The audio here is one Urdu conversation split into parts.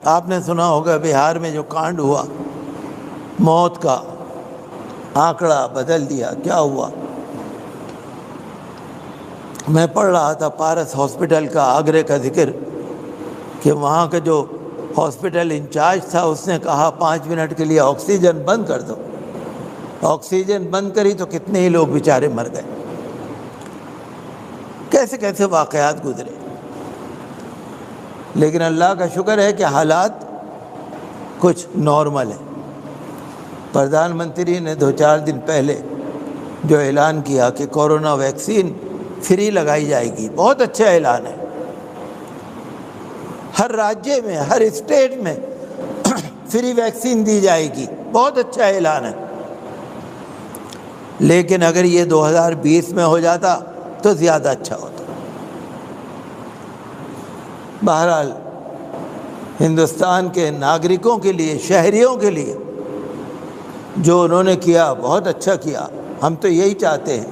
آپ نے سنا ہوگا بہار میں جو کانڈ ہوا، موت کا آنکڑا بدل دیا، کیا ہوا؟ میں پڑھ رہا تھا پارس ہاسپٹل کا، آگرے کا ذکر، کہ وہاں کا جو ہاسپٹل انچارج تھا اس نے کہا 5 منٹ کے لیے آکسیجن بند کر دو۔ آکسیجن بند کری تو کتنے ہی لوگ بیچارے مر گئے۔ کیسے کیسے واقعات گزرے، لیکن اللہ کا شکر ہے کہ حالات کچھ نارمل ہیں۔ پردھان منتری نے 2-4 دن پہلے جو اعلان کیا کہ کورونا ویکسین فری لگائی جائے گی، بہت اچھا اعلان ہے۔ ہر راجیہ میں، ہر اسٹیٹ میں فری ویکسین دی جائے گی، بہت اچھا اعلان ہے۔ لیکن اگر یہ 2020 میں ہو جاتا تو زیادہ اچھا ہوتا۔ بہرحال ہندوستان کے ناگرکوں کے لیے، شہریوں کے لیے جو انہوں نے کیا بہت اچھا کیا۔ ہم تو یہی چاہتے ہیں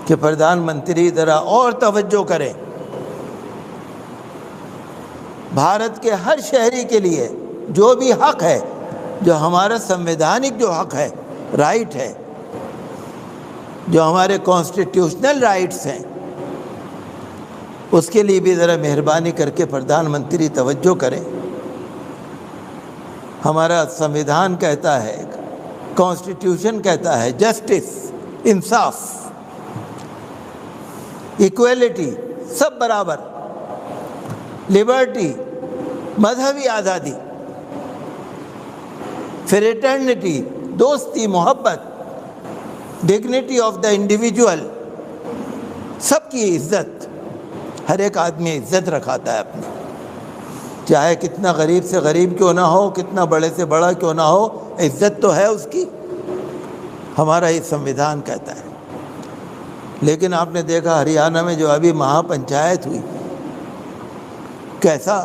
کہ پردھان منتری ذرا اور توجہ کریں، بھارت کے ہر شہری کے لیے جو بھی حق ہے، جو ہمارا سنویدھانک جو حق ہے، رائٹ ہے، جو ہمارے کانسٹیٹیوشنل رائٹس ہیں، اس کے لیے بھی ذرا مہربانی کر کے پردھان منتری توجہ کریں۔ ہمارا سنویدھان کہتا ہے، کانسٹیٹیوشن کہتا ہے جسٹس، انصاف، ایکویلٹی، سب برابر، لبرٹی، مذہبی آزادی، فریٹرنٹی، دوستی، محبت، ڈگنیٹی آف دا انڈیویجول، سب کی عزت۔ ہر ایک آدمی عزت رکھاتا ہے اپنی، چاہے کتنا غریب سے غریب کیوں نہ ہو، کتنا بڑے سے بڑا کیوں نہ ہو، عزت تو ہے اس کی، ہمارا یہ سنویدھان کہتا ہے۔ لیکن آپ نے دیکھا ہریانہ میں جو ابھی مہا پنچایت ہوئی، کیسا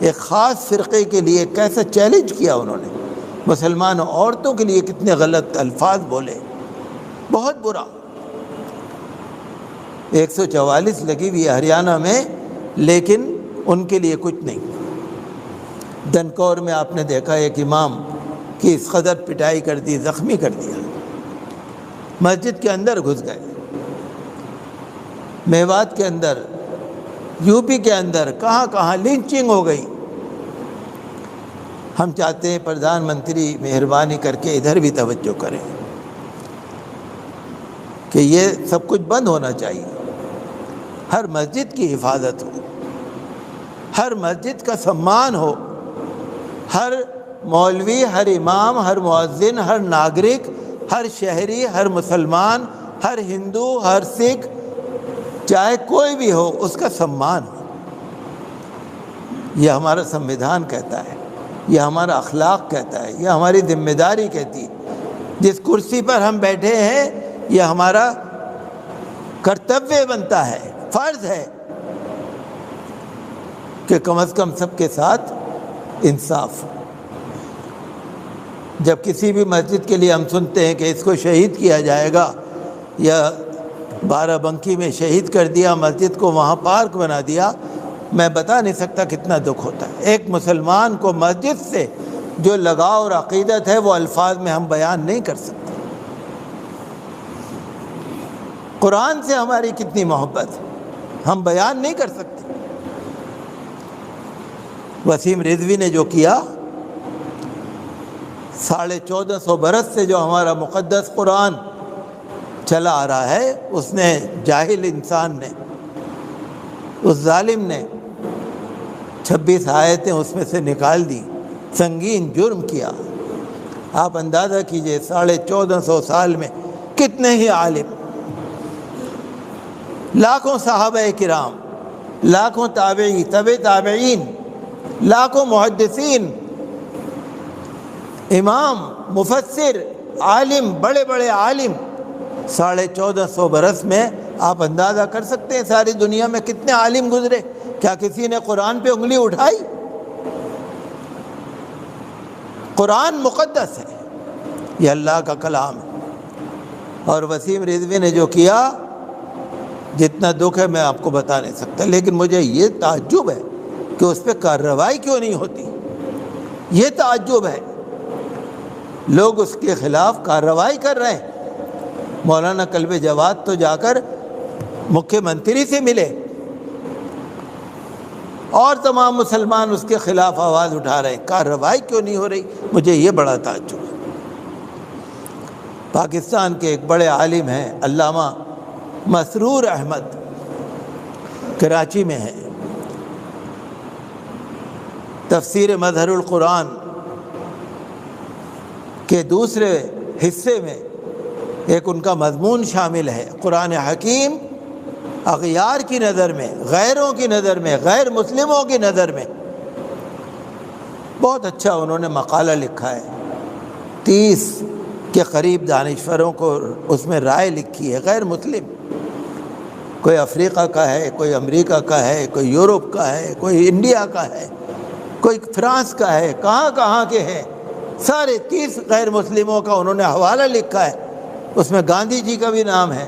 ایک خاص فرقے کے لیے کیسا چیلنج کیا انہوں نے، مسلمان عورتوں کے لیے کتنے غلط الفاظ بولے، بہت برا۔ 144 لگی ہوئی ہے ہریانہ میں، لیکن ان کے لیے کچھ نہیں۔ دنکور میں آپ نے دیکھا ایک امام کی اس قدر پٹائی کر دی، زخمی کر دیا، مسجد کے اندر گھس گئے۔ میوات کے اندر، یو پی کے اندر، کہاں کہاں لنچنگ ہو گئی۔ ہم چاہتے ہیں پردھان منتری مہربانی کر کے ادھر بھی توجہ کریں کہ یہ سب کچھ بند ہونا چاہیے، ہر مسجد کی حفاظت ہو، ہر مسجد کا سمان ہو، ہر مولوی، ہر امام، ہر مؤذن، ہر ناگرک، ہر شہری، ہر مسلمان، ہر ہندو، ہر سکھ، چاہے کوئی بھی ہو، اس کا سمان ہو۔ یہ ہمارا سنویدھان کہتا ہے، یہ ہمارا اخلاق کہتا ہے، یہ ہماری ذمہ داری کہتی ہے۔ جس کرسی پر ہم بیٹھے ہیں، یہ ہمارا کرتویہ بنتا ہے، فرض ہے کہ کم از کم سب کے ساتھ انصاف۔ جب کسی بھی مسجد کے لیے ہم سنتے ہیں کہ اس کو شہید کیا جائے گا، یا بارہ بنکی میں شہید کر دیا، مسجد کو وہاں پارک بنا دیا، میں بتا نہیں سکتا کتنا دکھ ہوتا ہے۔ ایک مسلمان کو مسجد سے جو لگاؤ اور عقیدت ہے، وہ الفاظ میں ہم بیان نہیں کر سکتے۔ قرآن سے ہماری کتنی محبت ہے، ہم بیان نہیں کر سکتے۔ وسیم رضوی نے جو کیا، 1450 برس سے جو ہمارا مقدس قرآن چلا آ رہا ہے، اس نے جاہل انسان نے، اس ظالم نے 26 آیتیں اس میں سے نکال دی، سنگین جرم کیا۔ آپ اندازہ کیجئے 1450 سال میں کتنے ہی عالم، لاکھوں صحابہ کرام، لاکھوں تابعی، تبع تابعین، لاکھوں محدثین، امام، مفسر، عالم، بڑے بڑے عالم، 1450 برس میں آپ اندازہ کر سکتے ہیں ساری دنیا میں کتنے عالم گزرے۔ کیا کسی نے قرآن پہ انگلی اٹھائی؟ قرآن مقدس ہے، یہ اللہ کا کلام ہے۔ اور وسیم رضوی نے جو کیا، جتنا دکھ ہے میں آپ کو بتا نہیں سکتا، لیکن مجھے یہ تعجب ہے کہ اس پہ کارروائی کیوں نہیں ہوتی؟ یہ تعجب ہے، لوگ اس کے خلاف کارروائی کر رہے ہیں۔ مولانا کلب جواد تو جا کر مکھیہ منتری سے ملے اور تمام مسلمان اس کے خلاف آواز اٹھا رہے ہیں، کارروائی کیوں نہیں ہو رہی؟ مجھے یہ بڑا تعجب ہے۔ پاکستان کے ایک بڑے عالم ہیں علامہ مسرور احمد، کراچی میں ہیں، تفسیر مظہر القرآن کے دوسرے حصے میں ایک ان کا مضمون شامل ہے، قرآن حکیم اغیار کی نظر میں، غیروں کی نظر میں، غیر مسلموں کی نظر میں۔ بہت اچھا انہوں نے مقالہ لکھا ہے، 30 کے قریب دانشوروں کو اس میں رائے لکھی ہے، غیر مسلم، کوئی افریقہ کا ہے، کوئی امریکہ کا ہے، کوئی یورپ کا ہے، کوئی انڈیا کا ہے، کوئی فرانس کا ہے، کہاں کہاں کے ہیں، سارے 30 غیر مسلموں کا انہوں نے حوالہ لکھا ہے۔ اس میں گاندھی جی کا بھی نام ہے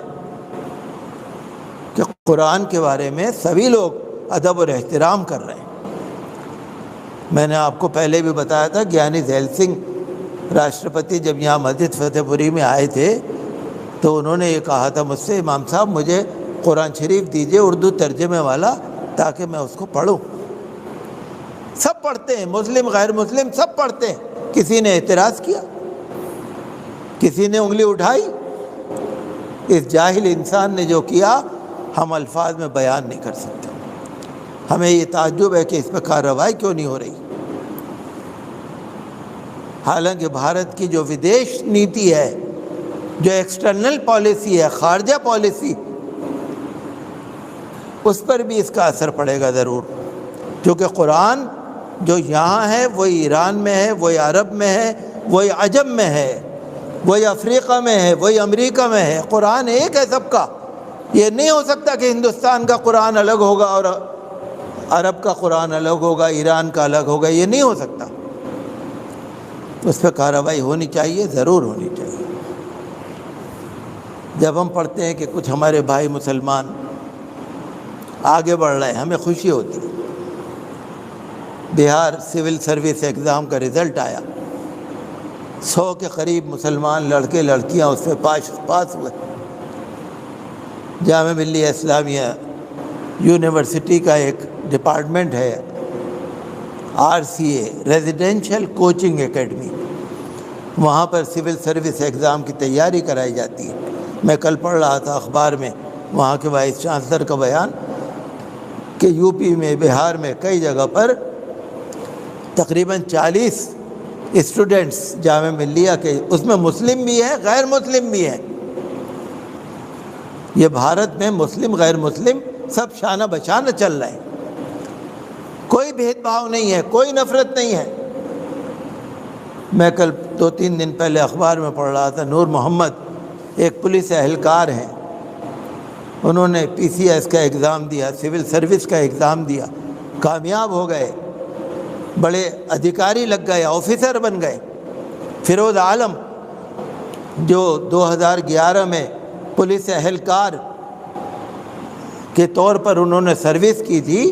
کہ قرآن کے بارے میں سبھی لوگ ادب اور احترام کر رہے ہیں۔ میں نے آپ کو پہلے بھی بتایا تھا، گیانی ذیل سنگھ راشٹرپتی جب یہاں مسجد فتح پوری میں آئے تھے تو انہوں نے یہ کہا تھا مجھ سے، امام صاحب مجھے قرآن شریف دیجئے اردو ترجمے والا تاکہ میں اس کو پڑھوں۔ سب پڑھتے ہیں، مسلم غیر مسلم سب پڑھتے ہیں۔ کسی نے اعتراض کیا؟ کسی نے انگلی اٹھائی؟ اس جاہل انسان نے جو کیا ہم الفاظ میں بیان نہیں کر سکتے۔ ہمیں یہ تعجب ہے کہ اس پہ کارروائی کیوں نہیں ہو رہی، حالانکہ بھارت کی جو ودیش نیتی ہے، جو ایکسٹرنل پالیسی ہے، خارجہ پالیسی، اس پر بھی اس کا اثر پڑے گا ضرور، کیونکہ قرآن جو یہاں ہے وہی ایران میں ہے، وہی عرب میں ہے، وہی عجم میں ہے، وہی افریقہ میں ہے، وہی امریکہ میں ہے۔ قرآن ایک ہے سب کا۔ یہ نہیں ہو سکتا کہ ہندوستان کا قرآن الگ ہوگا اور عرب کا قرآن الگ ہوگا، ایران کا الگ ہوگا، یہ نہیں ہو سکتا۔ اس پہ کارروائی ہونی چاہیے، ضرور ہونی چاہیے۔ جب ہم پڑھتے ہیں کہ کچھ ہمارے بھائی مسلمان آگے بڑھ رہے ہیں، ہمیں خوشی ہوتی ہے۔ بہار سول سروس ایگزام کا رزلٹ آیا، 100 کے قریب مسلمان لڑکے لڑکیاں اس میں پاس ہوئے۔ جامعہ ملیہ اسلامیہ یونیورسٹی کا ایک ڈپارٹمنٹ ہے RCA، ریزیڈینشل کوچنگ اکیڈمی، وہاں پر سول سروس ایگزام کی تیاری کرائی جاتی ہے۔ میں کل پڑھ رہا تھا اخبار میں وہاں کے وائس چانسلر کا بیان کہ UP میں، بہار میں کئی جگہ پر تقریباً 40 اسٹوڈنٹس جامعہ ملیہ کے، اس میں مسلم بھی ہیں، غیر مسلم بھی ہیں۔ یہ بھارت میں مسلم غیر مسلم سب شانہ بشانہ چل رہے ہیں، کوئی بھید بھاؤ نہیں ہے، کوئی نفرت نہیں ہے۔ میں کل 2-3 دن پہلے اخبار میں پڑھ رہا تھا، نور محمد ایک پولیس اہلکار ہیں، انہوں نے PCS کا ایگزام دیا، سول سروس کا ایگزام دیا، کامیاب ہو گئے، بڑے ادھیکاری لگ گئے، آفیسر بن گئے۔ فیروز عالم جو 2011 میں پولیس اہلکار کے طور پر انہوں نے سروس کی تھی،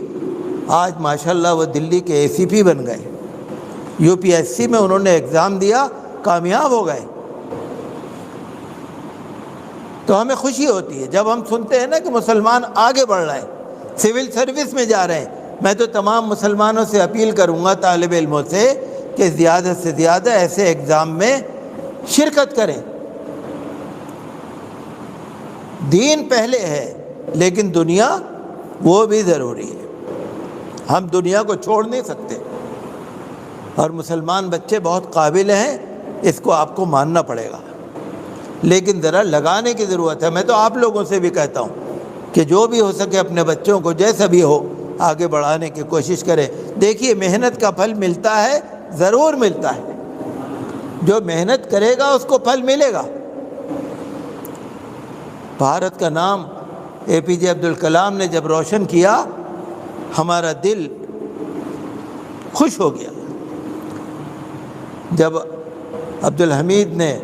آج ماشاءاللہ وہ دلی کے ACP بن گئے۔ UPSC میں انہوں نے ایگزام دیا، کامیاب ہو گئے۔ تو ہمیں خوشی ہوتی ہے جب ہم سنتے ہیں نا کہ مسلمان آگے بڑھ رہے ہیں، سول سروس میں جا رہے ہیں۔ میں تو تمام مسلمانوں سے اپیل کروں گا، طالب علموں سے، کہ زیادہ سے زیادہ ایسے ایگزام میں شرکت کریں۔ دین پہلے ہے لیکن دنیا وہ بھی ضروری ہے، ہم دنیا کو چھوڑ نہیں سکتے۔ اور مسلمان بچے بہت قابل ہیں، اس کو آپ کو ماننا پڑے گا، لیکن ذرا لگانے کی ضرورت ہے۔ میں تو آپ لوگوں سے بھی کہتا ہوں کہ جو بھی ہو سکے اپنے بچوں کو جیسا بھی ہو آگے بڑھانے کی کوشش کرے۔ دیکھیے محنت کا پھل ملتا ہے، ضرور ملتا ہے، جو محنت کرے گا اس کو پھل ملے گا۔ بھارت کا نام APJ عبدالکلام نے جب روشن کیا، ہمارا دل خوش ہو گیا۔ جب عبدالحمید نے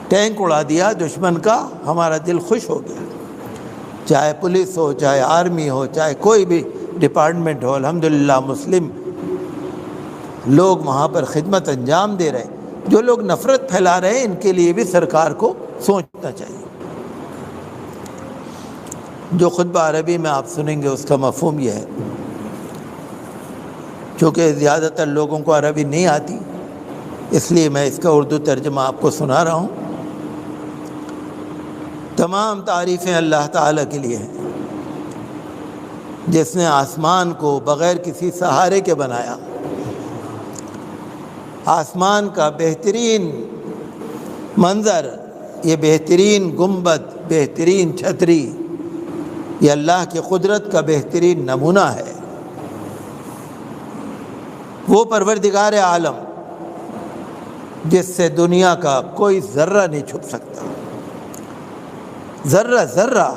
ٹینک اڑا دیا دشمن کا، ہمارا دل خوش ہو گیا۔ چاہے پولیس ہو، چاہے آرمی ہو، چاہے کوئی بھی ڈپارٹمنٹ ہو، الحمدللہ مسلم لوگ وہاں پر خدمت انجام دے رہے ہیں۔ جو لوگ نفرت پھیلا رہے ہیں ان کے لیے بھی سرکار کو سوچنا چاہیے۔ جو خطبہ عربی میں آپ سنیں گے اس کا مفہوم یہ ہے، چونکہ زیادہ تر لوگوں کو عربی نہیں آتی اس لیے میں اس کا اردو ترجمہ آپ کو سنا رہا ہوں۔ تمام تعریفیں اللہ تعالیٰ کے لیے ہیں، جس نے آسمان کو بغیر کسی سہارے کے بنایا۔ آسمان کا بہترین منظر، یہ بہترین گنبد، بہترین چھتری، یہ اللہ کی قدرت کا بہترین نمونہ ہے۔ وہ پروردگار عالم جس سے دنیا کا کوئی ذرہ نہیں چھپ سکتا، ذرہ ذرہ